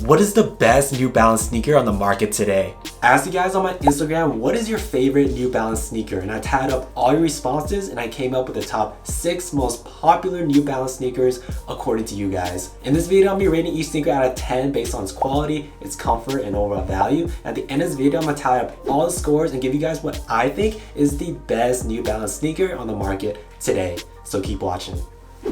What is the best New Balance sneaker on the market today? I asked you guys on my Instagram, what is your favorite New Balance sneaker? And I tied up all your responses and I came up with the top 6 most popular New Balance sneakers according to you guys. In this video, I'll be rating each sneaker out of 10 based on its quality, its comfort, and overall value. At the end of this video, I'm gonna tally up all the scores and give you guys what I think is the best New Balance sneaker on the market today. So keep watching.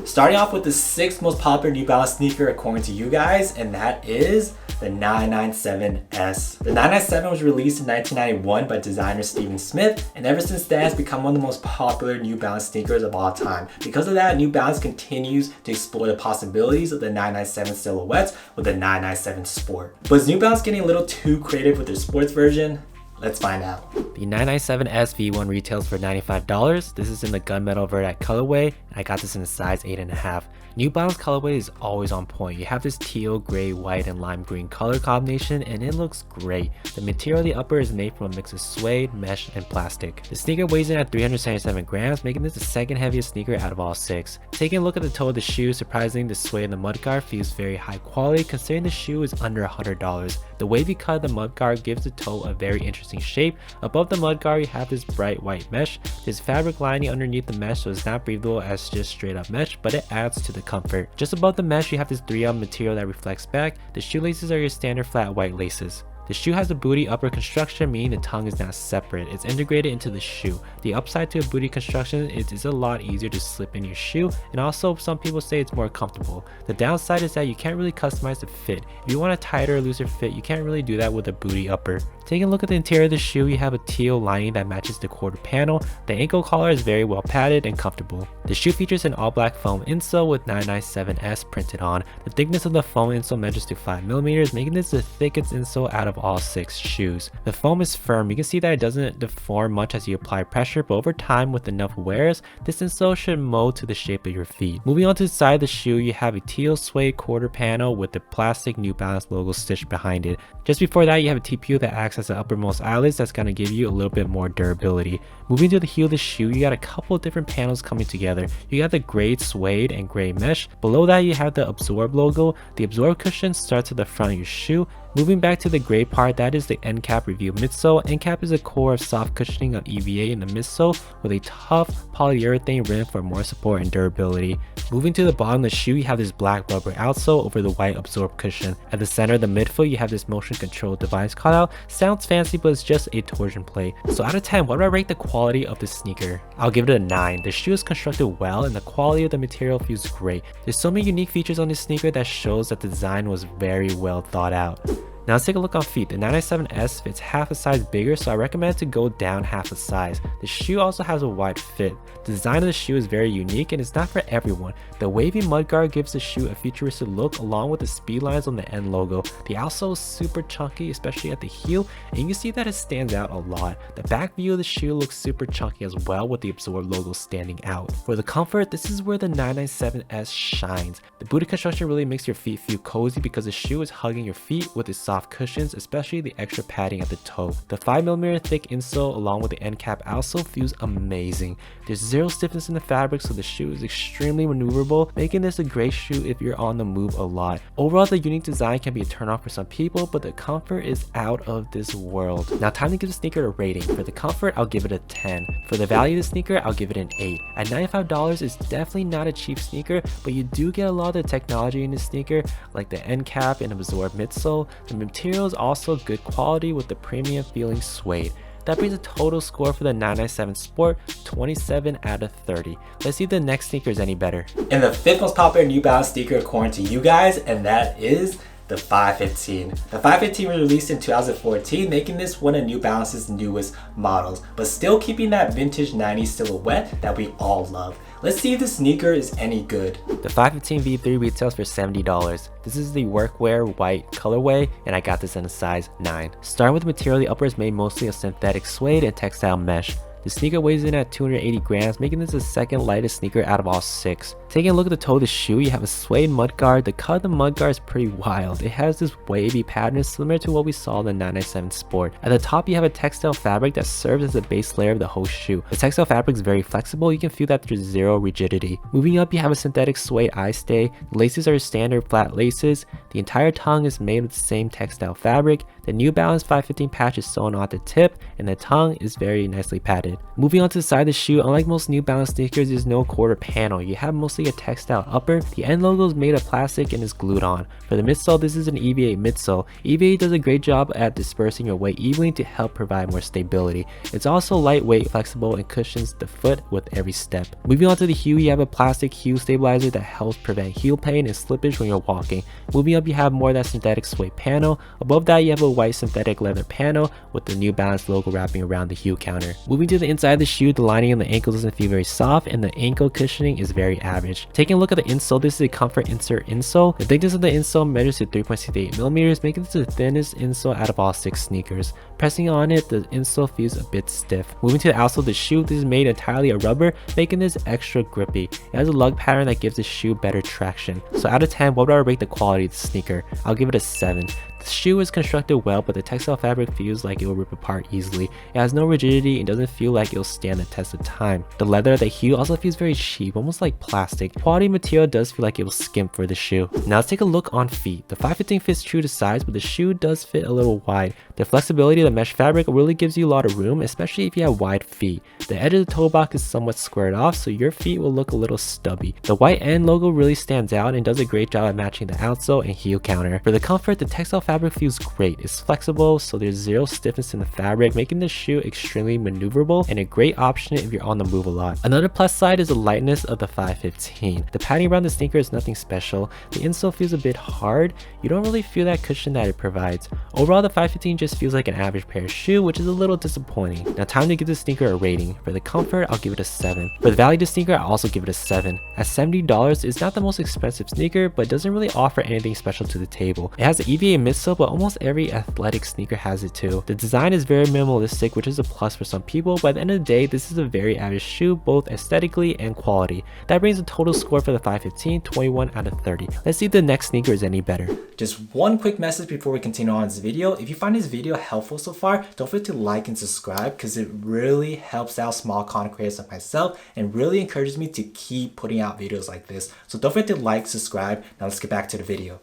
Starting off with the 6th most popular New Balance sneaker according to you guys, and that is the 997S. The 997 was released in 1991 by designer Steven Smith, and ever since then has become one of the most popular New Balance sneakers of all time. Because of that, New Balance continues to explore the possibilities of the 997 silhouettes with the 997 Sport. But is New Balance getting a little too creative with their sports version? Let's find out. The 997S V1 retails for $95. This is in the gunmetal verdict colorway, and I got this in a size 8.5. New Balance colorway is always on point. You have this teal, gray, white, and lime green color combination, and it looks great. The material of the upper is made from a mix of suede, mesh, and plastic. The sneaker weighs in at 377 grams, making this the second heaviest sneaker out of all 6. Taking a look at the toe of the shoe, surprisingly the suede and the mudguard feels very high quality considering the shoe is under $100. The wavy cut of the mudguard gives the toe a very interesting shape. Above the mudguard, you have this bright white mesh. There's fabric lining underneath the mesh, so it's not breathable as just straight up mesh, but it adds to the comfort. Just above the mesh, you have this 3M material that reflects back. The shoelaces are your standard flat white laces. The shoe has a booty upper construction, meaning the tongue is not separate. It's integrated into the shoe. The upside to a booty construction is it's a lot easier to slip in your shoe, and also some people say it's more comfortable. The downside is that you can't really customize the fit. If you want a tighter or looser fit, you can't really do that with a booty upper. Taking a look at the interior of the shoe, you have a teal lining that matches the quarter panel. The ankle collar is very well padded and comfortable. The shoe features an all black foam insole with 997S printed on. The thickness of the foam insole measures to 5mm, making this the thickest insole out of all 6 shoes. The foam is firm. You can see that it doesn't deform much as you apply pressure, but over time with enough wears, this insole should mold to the shape of your feet. Moving on to the side of the shoe, you have a teal suede quarter panel with the plastic New Balance logo stitched behind it. Just before that, you have a TPU that acts as the uppermost eyelets that's going to give you a little bit more durability. Moving to the heel of the shoe, you got a couple of different panels coming together. You got the gray suede and gray mesh. Below that, you have the Absorb logo. The Absorb cushion starts at the front of your shoe. Moving back to the gray part, that is the End Cap Review midsole. End Cap is a core of soft cushioning of EVA in the midsole with a tough polyurethane rim for more support and durability. Moving to the bottom of the shoe, you have this black rubber outsole over the white Absorb cushion. At the center of the midfoot, you have this motion control device cutout. Sounds fancy, but it's just a torsion plate. So out of 10, what do I rate the quality of the sneaker? I'll give it a 9. The shoe is constructed well and the quality of the material feels great. There's so many unique features on this sneaker that shows that the design was very well thought out. Now let's take a look on feet. The 997S fits half a size bigger, so I recommend to go down half a size. The shoe also has a wide fit. The design of the shoe is very unique and it's not for everyone. The wavy mudguard gives the shoe a futuristic look along with the speed lines on the end logo. The outsole is super chunky, especially at the heel, and you can see that it stands out a lot. The back view of the shoe looks super chunky as well with the Absorb logo standing out. For the comfort, this is where the 997S shines. The booty construction really makes your feet feel cozy because the shoe is hugging your feet with its soft cushions, especially the extra padding at the toe. The 5mm thick insole along with the end cap outsole feels amazing. There's zero stiffness in the fabric, so the shoe is extremely maneuverable, making this a great shoe if you're on the move a lot. Overall, the unique design can be a turnoff for some people, but the comfort is out of this world. Now time to give the sneaker a rating. For the comfort, I'll give it a 10. For the value of the sneaker, I'll give it an 8. At $95, it's definitely not a cheap sneaker, but you do get a lot of the technology in this sneaker, like the end cap and Absorb midsole. The material is also good quality with the premium feeling suede. That brings a total score for the 997 Sport 27 out of 30. Let's see if the next sneaker is any better. And the 5th most popular New Balance sneaker according to you guys, and that is the 515. The 515 was released in 2014, making this one of New Balance's newest models, but still keeping that vintage 90s silhouette that we all love. Let's see if the sneaker is any good. The 515 V3 retails for $70. This is the workwear white colorway, and I got this in a size 9. Starting with the material, the upper is made mostly of synthetic suede and textile mesh. The sneaker weighs in at 280 grams, making this the second lightest sneaker out of all 6. Taking a look at the toe of the shoe, you have a suede mudguard. The cut of the mudguard is pretty wild. It has this wavy pattern similar to what we saw in the 997 Sport. At the top, you have a textile fabric that serves as the base layer of the whole shoe. The textile fabric is very flexible. You can feel that there's zero rigidity. Moving up, you have a synthetic suede eye stay. The laces are standard flat laces. The entire tongue is made with the same textile fabric. The New Balance 515 patch is sewn on at the tip, and the tongue is very nicely padded. Moving on to the side of the shoe, unlike most New Balance sneakers, there's no quarter panel. You have mostly a textile upper. The end logo is made of plastic and is glued on. For the midsole, this is an EVA midsole. EVA does a great job at dispersing your weight evenly to help provide more stability. It's also lightweight, flexible, and cushions the foot with every step. Moving on to the heel, you have a plastic heel stabilizer that helps prevent heel pain and slippage when you're walking. Moving up, you have more of that synthetic suede panel. Above that, you have a white synthetic leather panel with the New Balance logo wrapping around the heel counter. Moving to the inside of the shoe, the lining on the ankle doesn't feel very soft, and the ankle cushioning is very average. Taking a look at the insole, this is a comfort insert insole. The thickness of the insole measures to 3.68 millimeters, making this the thinnest insole out of all 6 sneakers. Pressing on it, the insole feels a bit stiff. Moving to the outsole of the shoe, this is made entirely of rubber, making this extra grippy. It has a lug pattern that gives the shoe better traction. So out of 10, what would I rate the quality of the sneaker? I'll give it a 7. The shoe is constructed well, but the textile fabric feels like it will rip apart easily. It has no rigidity and doesn't feel like it will stand the test of time. The leather at the heel also feels very cheap, almost like plastic. Quality material does feel like it will skimp for the shoe. Now let's take a look on feet. The 515 fits true to size, but the shoe does fit a little wide. The flexibility of the mesh fabric really gives you a lot of room, especially if you have wide feet. The edge of the toe box is somewhat squared off, so your feet will look a little stubby. The white end logo really stands out and does a great job at matching the outsole and heel counter. For the comfort, the textile fabric feels great. It's flexible, so there's zero stiffness in the fabric, making the shoe extremely maneuverable and a great option if you're on the move a lot. Another plus side is the lightness of the 515. The padding around the sneaker is nothing special. The insole feels a bit hard. You don't really feel that cushion that it provides. Overall, the 515 just feels like an average pair of shoe, which is a little disappointing. Now time to give the sneaker a rating. For the comfort, I'll give it a 7. For the value of the sneaker, I'll also give it a 7. At $70, it's not the most expensive sneaker, but doesn't really offer anything special to the table. It has the EVA midsole, but almost every athletic sneaker has it too. The design is very minimalistic, which is a plus for some people, but at the end of the day, this is a very average shoe, both aesthetically and quality. That brings the total score for the 515, 21 out of 30. Let's see if the next sneaker is any better. Just one quick message before we continue on this video. If you find this video helpful so far, don't forget to like and subscribe because it really helps out small content creators like myself and really encourages me to keep putting out videos like this. So don't forget to like, subscribe. Now let's get back to the video.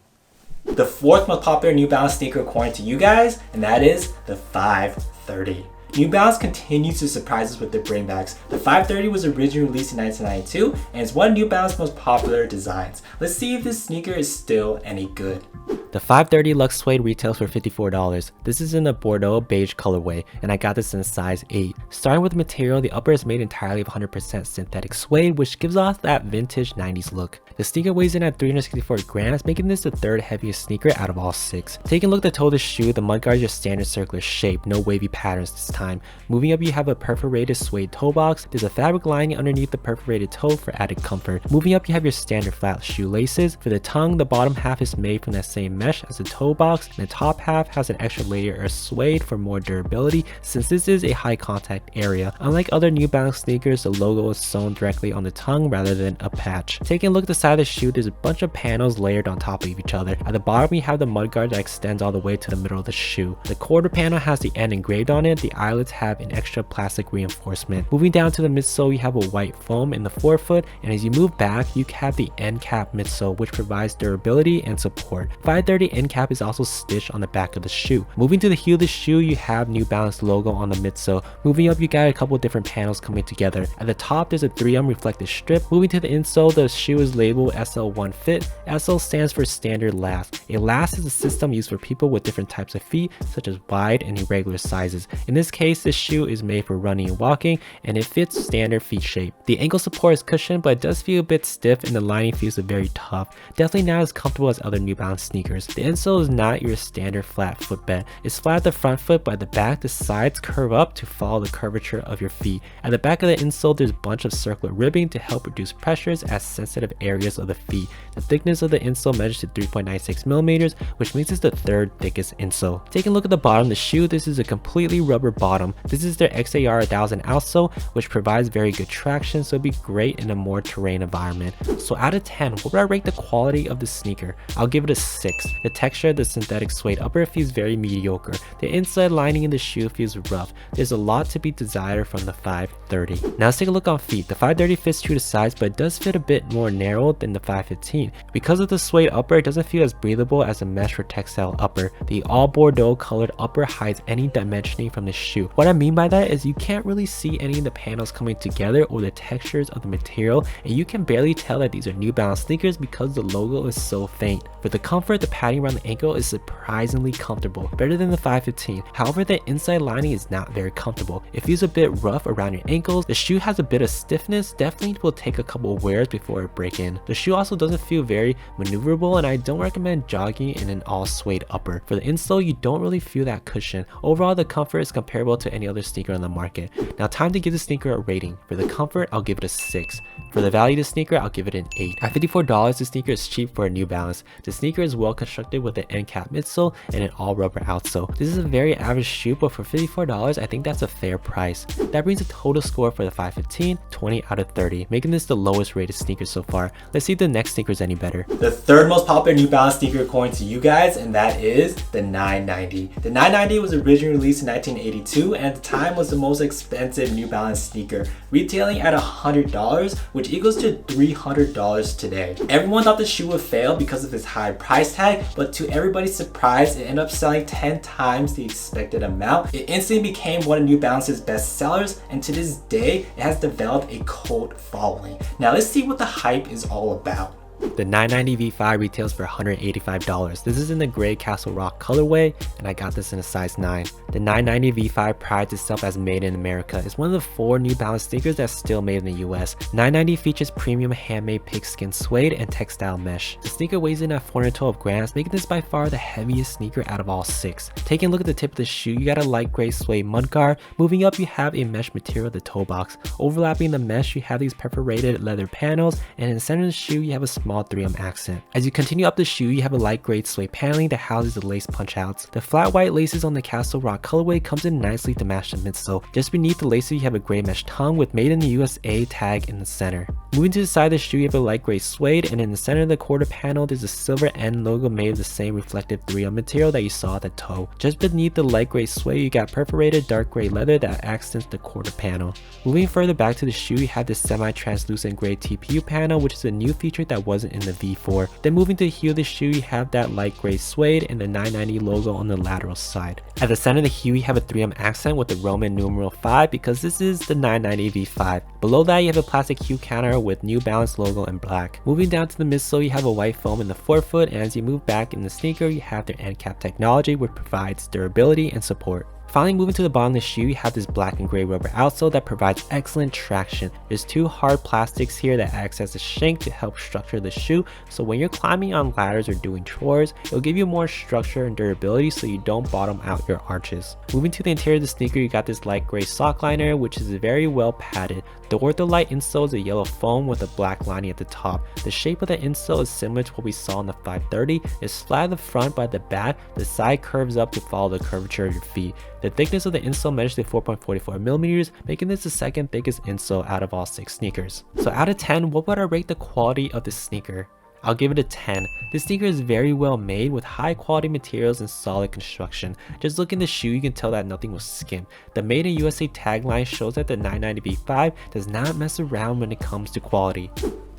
The 4th most popular New Balance sneaker according to you guys, and that is the 530. New Balance continues to surprise us with their bringbacks. The 530 was originally released in 1992 and is one of New Balance's most popular designs. Let's see if this sneaker is still any good. The 530 Luxe Suede retails for $54. This is in a Bordeaux beige colorway, and I got this in a size 8. Starting with the material, the upper is made entirely of 100% synthetic suede, which gives off that vintage 90s look. The sneaker weighs in at 364 grams, making this the 3rd heaviest sneaker out of all 6. Taking a look at the toe of the shoe, the mudguard is your standard circular shape, no wavy patterns this time. Moving up, you have a perforated suede toe box. There's a fabric lining underneath the perforated toe for added comfort. Moving up, you have your standard flat shoe laces. For the tongue, the bottom half is made from that same mesh as the toe box, and the top half has an extra layer of suede for more durability since this is a high contact area. Unlike other New Balance sneakers, the logo is sewn directly on the tongue rather than a patch. Taking a look at the side of the shoe, there's a bunch of panels layered on top of each other. At the bottom, you have the mudguard that extends all the way to the middle of the shoe. The quarter panel has the end engraved on it. The eyelets have an extra plastic reinforcement. Moving down to the midsole, you have a white foam in the forefoot, and as you move back, you have the end cap midsole, which provides durability and support. 530 end cap is also stitched on the back of the shoe. Moving to the heel of the shoe, you have New Balance logo on the midsole. Moving up, you got a couple different panels coming together. At the top, there's a 3M reflective strip. Moving to the insole, the shoe is labeled SL1 Fit. SL stands for standard last. A last is a system used for people with different types of feet, such as wide and irregular sizes. In this case, this shoe is made for running and walking, and it fits standard feet shape. The ankle support is cushioned, but it does feel a bit stiff, and the lining feels very tough. Definitely not as comfortable as other New Balance sneakers. The insole is not your standard flat footbed. It's flat at the front foot, but at the back, the sides curve up to follow the curvature of your feet. At the back of the insole, there's a bunch of circular ribbing to help reduce pressures at sensitive areas areas of the feet. The thickness of the insole measures to 3.96 millimeters, which makes this the third thickest insole. Taking a look at the bottom of the shoe, this is a completely rubber bottom. This is their XAR 1000 outsole, which provides very good traction, so it'd be great in a more terrain environment. So out of 10, what would I rate the quality of the sneaker? I'll give it a 6. The texture of the synthetic suede upper feels very mediocre. The inside lining in the shoe feels rough. There's a lot to be desired from the 530. Now let's take a look on feet. The 530 fits true to size, but it does fit a bit more narrow than the 515. Because of the suede upper, it doesn't feel as breathable as a mesh or textile upper. The all Bordeaux colored upper hides any dimensioning from the shoe. What I mean by that is you can't really see any of the panels coming together or the textures of the material, and you can barely tell that these are New Balance sneakers because the logo is so faint. For the comfort, the padding around the ankle is surprisingly comfortable, better than the 515. However, the inside lining is not very comfortable. It feels a bit rough around your ankles. The shoe has a bit of stiffness, definitely will take a couple of wears before it breaks in. The shoe also doesn't feel very maneuverable, and I don't recommend jogging in an all suede upper. For the insole, you don't really feel that cushion. Overall, the comfort is comparable to any other sneaker on the market. Now time to give the sneaker a rating. For the comfort, I'll give it a 6. For the value of the sneaker, I'll give it an 8. At $54, the sneaker is cheap for a New Balance. The sneaker is well constructed with an end cap midsole and an all rubber outsole. This is a very average shoe, but for $54, I think that's a fair price. That brings a total score for the 515, 20 out of 30, making this the lowest rated sneaker so far. Let's see if the next sneaker is any better. The third most popular New Balance sneaker according to you guys, and that is the 990. The 990 was originally released in 1982 and at the time was the most expensive New Balance sneaker, retailing at $100, which equals to $300 today. Everyone thought the shoe would fail because of its high price tag, but to everybody's surprise, it ended up selling 10 times the expected amount. It instantly became one of New Balance's best sellers, and to this day, it has developed a cult following. Now let's see what the hype is all about. The 990 V5 retails for $185. This is in the gray Castle Rock colorway, and I got this in a size 9. The 990 V5 prides itself as made in America. It's one of the 4 New Balance sneakers that's still made in the US. 990 features premium handmade pigskin suede and textile mesh. The sneaker weighs in at 412 grams, making this by far the heaviest sneaker out of all 6. Taking a look at the tip of the shoe, you got a light gray suede mudguard. Moving up, you have a mesh material, the toe box. Overlapping the mesh, you have these perforated leather panels, and in the center of the shoe, you have a small 3M accent. As you continue up the shoe, you have a light gray suede paneling that houses the lace punch outs. The flat white laces on the Castle Rock colorway comes in nicely to match the midsole. Just beneath the laces, you have a gray mesh tongue with Made in the USA tag in the center. Moving to the side of the shoe, you have a light gray suede, and in the center of the quarter panel, there's a silver end logo made of the same reflective 3M material that you saw at the toe. Just beneath the light gray suede, you got perforated dark gray leather that accents the quarter panel. Moving further back to the shoe, you have this semi-translucent gray TPU panel, which is a new feature that wasn't in the V4. Then moving to the heel of the shoe, you have that light gray suede and the 990 logo on the lateral side. At the center of the heel, you have a 3M accent with the Roman numeral 5 because this is the 990 V5. Below that, you have a plastic heel counter with New Balance logo in black. Moving down to the midsole, you have a white foam in the forefoot, and as you move back in the sneaker, you have their end cap technology, which provides durability and support. Finally, moving to the bottom of the shoe, you have this black and gray rubber outsole that provides excellent traction. There's 2 hard plastics here that acts as a shank to help structure the shoe, so when you're climbing on ladders or doing chores, it'll give you more structure and durability so you don't bottom out your arches. Moving to the interior of the sneaker, you got this light gray sock liner, which is very well padded. The Ortholite insole is a yellow foam with a black lining at the top. The shape of the insole is similar to what we saw in the 530. It's flat at the front, but at the back, the side curves up to follow the curvature of your feet. The thickness of the insole measures to 4.44 millimeters, making this the second thickest insole out of all 6 sneakers. So out of 10, what would I rate the quality of this sneaker? I'll give it a 10. This sneaker is very well made with high quality materials and solid construction. Just look in the shoe, you can tell that nothing was skimped. The Made in USA tagline shows that the 990 V5 does not mess around when it comes to quality.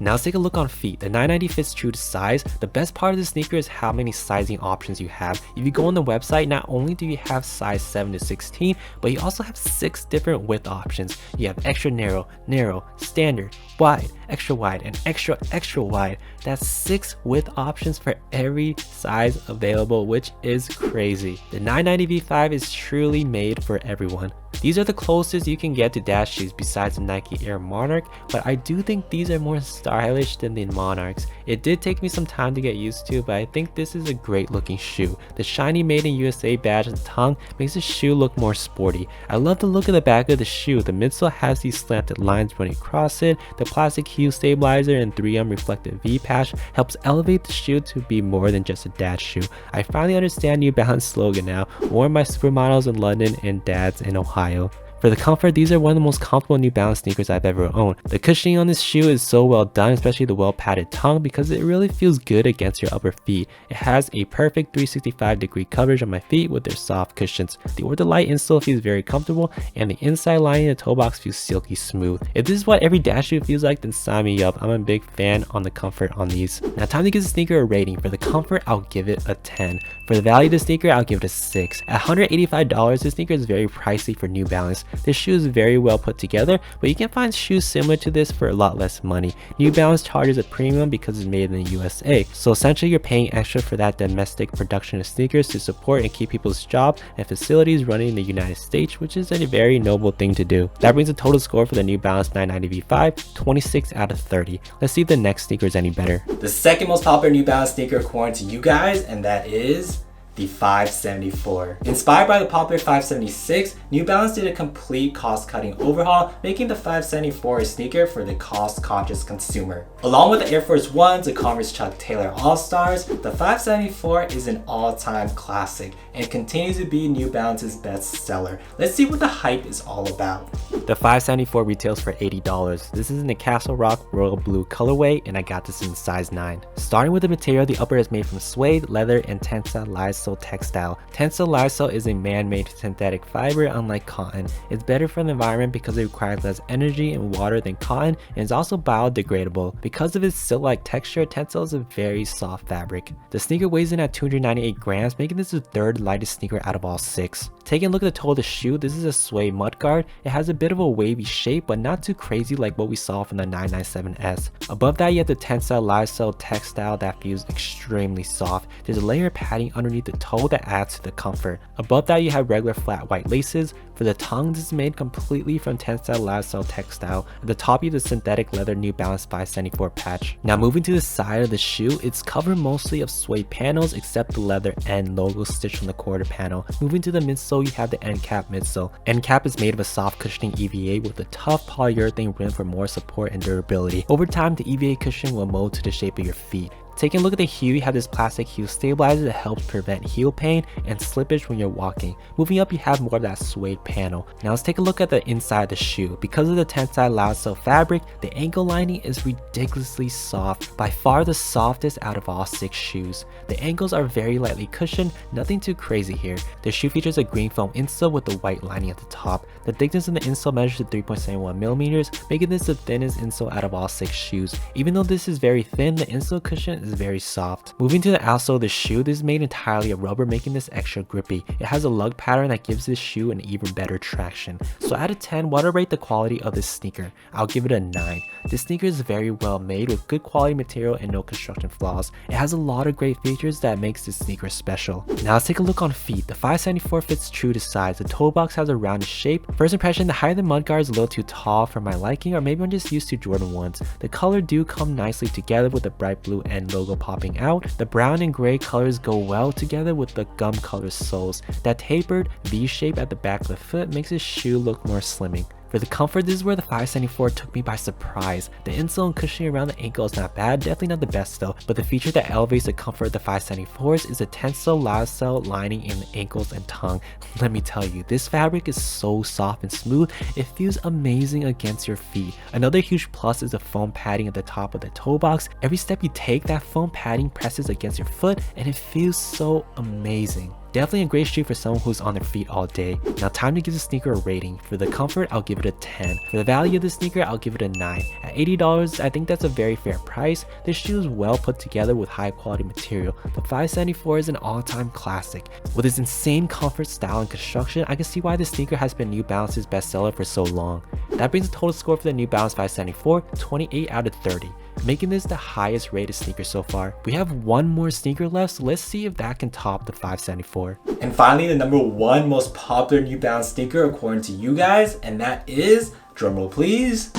Now let's take a look on feet. The 990 fits true to size. The best part of the sneaker is how many sizing options you have. If you go on the website, not only do you have size 7 to 16, but you also have 6 different width options. You have extra narrow, narrow, standard, wide, and extra wide. That's 6 width options for every size available, which is crazy. The 990 V5 is truly made for everyone. These are the closest you can get to dad shoes besides the Nike Air Monarch, but I do think these are more stylish than the Monarchs. It did take me some time to get used to, but I think this is a great looking shoe. The shiny Made in USA badge on the tongue makes the shoe look more sporty. I love the look of the back of the shoe. The midsole has these slanted lines running across it. The plastic heel stabilizer and 3M reflective V patch helps elevate the shoe to be more than just a dad shoe. I finally understand New Balance slogan now, worn by supermodels in London and dads in Ohio. For the comfort, these are one of the most comfortable New Balance sneakers I've ever owned. The cushioning on this shoe is so well done, especially the well padded tongue, because it really feels good against your upper feet. It has a perfect 365-degree coverage on my feet with their soft cushions. The Ortholite insole feels very comfortable, and the inside lining of the toe box feels silky smooth. If this is what every dad shoe feels like, then sign me up. I'm a big fan on the comfort on these. Now time to give the sneaker a rating. For the comfort, I'll give it a 10. For the value of the sneaker, I'll give it a 6. At $185, this sneaker is very pricey for New Balance. This shoe is very well put together, but you can find shoes similar to this for a lot less money. New Balance charges a premium because it's made in the USA, so essentially you're paying extra for that domestic production of sneakers to support and keep people's jobs and facilities running in the United States, which is a very noble thing to do. That brings the total score for the New Balance 990 V5, 26 out of 30. Let's see if the next sneaker is any better. The second most popular New Balance sneaker according to you guys, and that is the 574. Inspired by the popular 576, New Balance did a complete cost-cutting overhaul, making the 574 a sneaker for the cost-conscious consumer. Along with the Air Force Ones, the Converse Chuck Taylor All-Stars, the 574 is an all-time classic and continues to be New Balance's best seller. Let's see what the hype is all about. The 574 retails for $80. This is in the Castle Rock Royal Blue colorway, and I got this in size 9. Starting with the material, the upper is made from suede, leather, and Tencel Lyocell textile. Tencel Lyocell is a man-made synthetic fiber unlike cotton. It's better for the environment because it requires less energy and water than cotton, and is also biodegradable. Because of its silk-like texture, Tencel is a very soft fabric. The sneaker weighs in at 298 grams, making this the third lightest sneaker out of all 6. Taking a look at the toe of the shoe, this is a suede mudguard. It has a bit of a wavy shape, but not too crazy like what we saw from the 997S. Above that, you have the Tencel Lyocell textile that feels extremely soft. There's a layer of padding underneath the toe that adds to the comfort. Above that, you have regular flat white laces. For the tongue, this is made completely from Tencel Lyocell textile. At the top, you have the synthetic leather New Balance 574 patch. Now moving to the side of the shoe, it's covered mostly of suede panels except the leather end logo stitched on the quarter panel. Moving to the midsole, you have the end cap midsole. End cap is made of a soft cushioning EVA with a tough polyurethane rim for more support and durability. Over time, the EVA cushion will mold to the shape of your feet. Taking a look at the heel, you have this plastic heel stabilizer that helps prevent heel pain and slippage when you're walking. Moving up, you have more of that suede panel. Now let's take a look at the inside of the shoe. Because of the Tencel Lyocell fabric, the ankle lining is ridiculously soft, by far the softest out of all 6 shoes. The ankles are very lightly cushioned, nothing too crazy here. The shoe features a green foam insole with the white lining at the top. The thickness of the insole measures to 3.71 millimeters, making this the thinnest insole out of all 6 shoes. Even though this is very thin, the insole cushion is very soft. Moving to the outsole of the shoe, this is made entirely of rubber, making this extra grippy. It has a lug pattern that gives this shoe an even better traction. So out of 10, what I'll rate the quality of this sneaker? I'll give it a 9. This sneaker is very well made with good quality material and no construction flaws. It has a lot of great features that makes this sneaker special. Now let's take a look on feet. The 574 fits true to size. The toe box has a rounded shape. First impression, the height of the mudguard is a little too tall for my liking, or maybe I'm just used to Jordan 1s. The color do come nicely together with the bright blue end logo popping out. The brown and gray colors go well together with the gum color soles. That tapered V shape at the back of the foot makes this shoe look more slimming. For the comfort, this is where the 574 took me by surprise. The insole and cushioning around the ankle is not bad, definitely not the best though, but the feature that elevates the comfort of the 574s is the Tencel Lyocell lining in the ankles and tongue. Let me tell you, this fabric is so soft and smooth, it feels amazing against your feet. Another huge plus is the foam padding at the top of the toe box. Every step you take, that foam padding presses against your foot and it feels so amazing. Definitely a great shoe for someone who's on their feet all day. Now time to give the sneaker a rating. For the comfort, I'll give it a 10. For the value of the sneaker, I'll give it a 9. At $80, I think that's a very fair price. This shoe is well put together with high quality material. The 574 is an all-time classic. With its insane comfort, style, and construction, I can see why this sneaker has been New Balance's bestseller for so long. That brings the total score for the New Balance 574, 28 out of 30. making this the highest rated sneaker so far. We have one more sneaker left, so let's see if that can top the 574. And finally, the number 1 most popular New Balance sneaker according to you guys, and that is, drumroll please,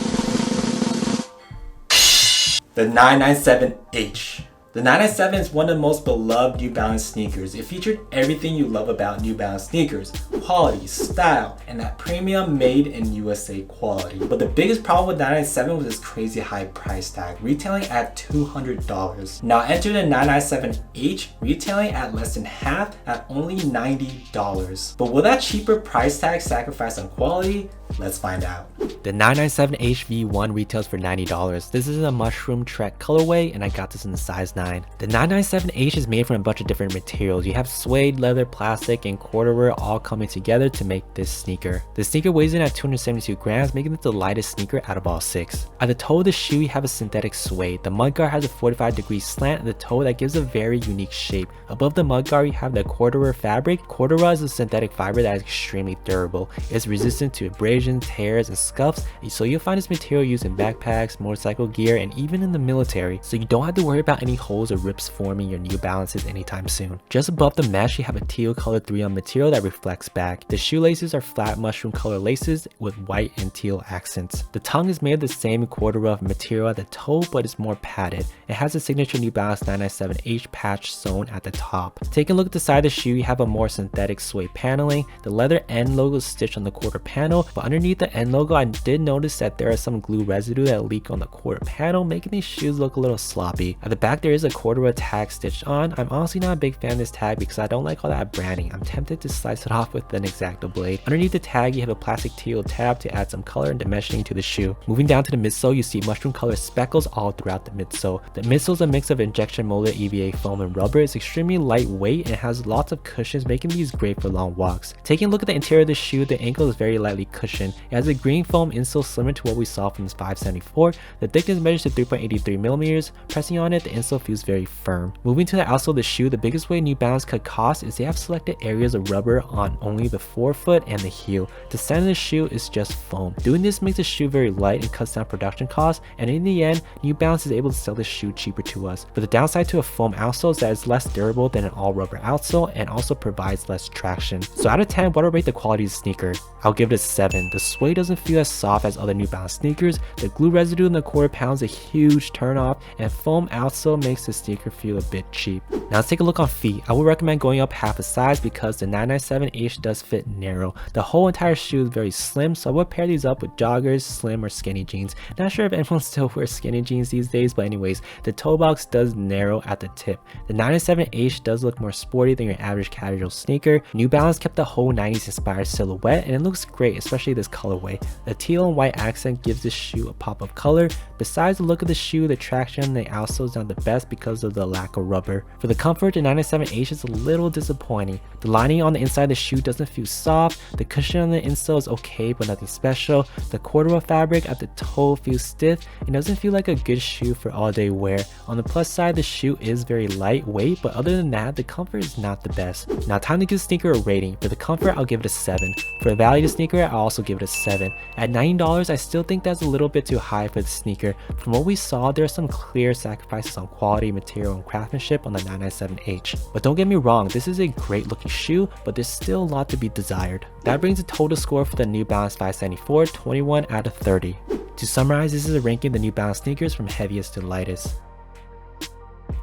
the 997H. The 997 is one of the most beloved New Balance sneakers. It featured everything you love about New Balance sneakers: quality, style, and that premium made in USA quality. But the biggest problem with 997 was its crazy high price tag, retailing at $200. Now enter the 997H, retailing at less than half at only $90. But will that cheaper price tag sacrifice on quality? Let's find out. The 997H V1 retails for $90. This is a mushroom trek colorway, and I got this in the size 9. The 997H is made from a bunch of different materials. You have suede, leather, plastic, and corduroy all coming together to make this sneaker. The sneaker weighs in at 272 grams, making it the lightest sneaker out of all 6. At the toe of the shoe, you have a synthetic suede. The mudguard has a 45-degree slant at the toe that gives a very unique shape. Above the mudguard, you have the corduroy fabric. Corduroy is a synthetic fiber that is extremely durable. It's resistant to abrasion, tears, and scuffs, so you'll find this material used in backpacks, motorcycle gear, and even in the military, so you don't have to worry about any holes or rips forming your New Balances anytime soon. Just above the mesh, you have a teal colored 3-on material that reflects back. The shoelaces are flat mushroom color laces with white and teal accents. The tongue is made of the same corduroy material at the toe, but it's more padded. It has a signature New Balance 997H patch sewn at the top. Take a look at the side of the shoe, you have a more synthetic suede paneling. The leather end logo is stitched on the quarter panel, but underneath the end logo, I did notice that there is some glue residue that leak on the quarter panel, making these shoes look a little sloppy. At the back, there is a corduroy tag stitched on. I'm honestly not a big fan of this tag because I don't like all that branding. I'm tempted to slice it off with an X-Acto blade. Underneath the tag, you have a plastic teal tab to add some color and dimensioning to the shoe. Moving down to the midsole, you see mushroom color speckles all throughout the midsole. The midsole is a mix of injection molded EVA foam and rubber. It's extremely lightweight and has lots of cushions, making these great for long walks. Taking a look at the interior of the shoe, the ankle is very lightly cushioned. It has a green foam insole similar to what we saw from this 574. The thickness measures to 3.83 millimeters. Pressing on it, the insole feels very firm. Moving to the outsole of the shoe, the biggest way New Balance cut costs is they have selected areas of rubber on only the forefoot and the heel. The center of the shoe is just foam. Doing this makes the shoe very light and cuts down production costs, and in the end, New Balance is able to sell this shoe cheaper to us. But the downside to a foam outsole is that it's less durable than an all rubber outsole and also provides less traction. So out of 10, what would I rate the quality of the sneaker? I'll give it a 7. The suede doesn't feel as soft as other New Balance sneakers. The glue residue in the quarter pound is a huge turn off, and foam outsole makes the sneaker feel a bit cheap. Now let's take a look on feet. I would recommend going up half a size because the 997H does fit narrow. The whole entire shoe is very slim, so I would pair these up with joggers, slim, or skinny jeans. Not sure if anyone still wears skinny jeans these days, but anyways, the toe box does narrow at the tip. The 997H does look more sporty than your average casual sneaker. New Balance kept the whole 90s inspired silhouette, and it looks great, especially this colorway. The teal and white accent gives this shoe a pop of color. Besides the look of the shoe, the traction on the outsole is not the best because of the lack of rubber. For the comfort, the 997H is a little disappointing. The lining on the inside of the shoe doesn't feel soft. The cushion on the insole is okay, but nothing special. The corduroy fabric at the toe feels stiff and doesn't feel like a good shoe for all day wear. On the plus side, the shoe is very lightweight, but other than that, the comfort is not the best. Now time to give the sneaker a rating. For the comfort, I'll give it a 7. For the value of the sneaker, I'll also give it a 7. At $90, I still think that's a little bit too high for the sneaker. From what we saw, there are some clear sacrifices on quality, material, and craftsmanship on the 997H. But don't get me wrong, this is a great looking shoe, but there's still a lot to be desired. That brings the total score for the New Balance 574, 21 out of 30. To summarize, this is a ranking of the New Balance sneakers from heaviest to lightest.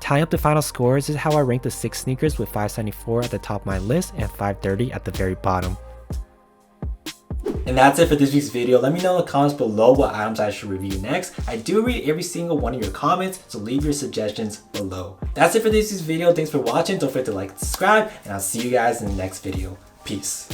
Tying up the final scores is how I rank the 6 sneakers, with 574 at the top of my list and 530 at the very bottom. And that's it for this week's video. Let me know in the comments below what items I should review next. I do read every single one of your comments, so leave your suggestions below. That's it for this week's video. Thanks for watching. Don't forget to like and subscribe, and I'll see you guys in the next video. Peace.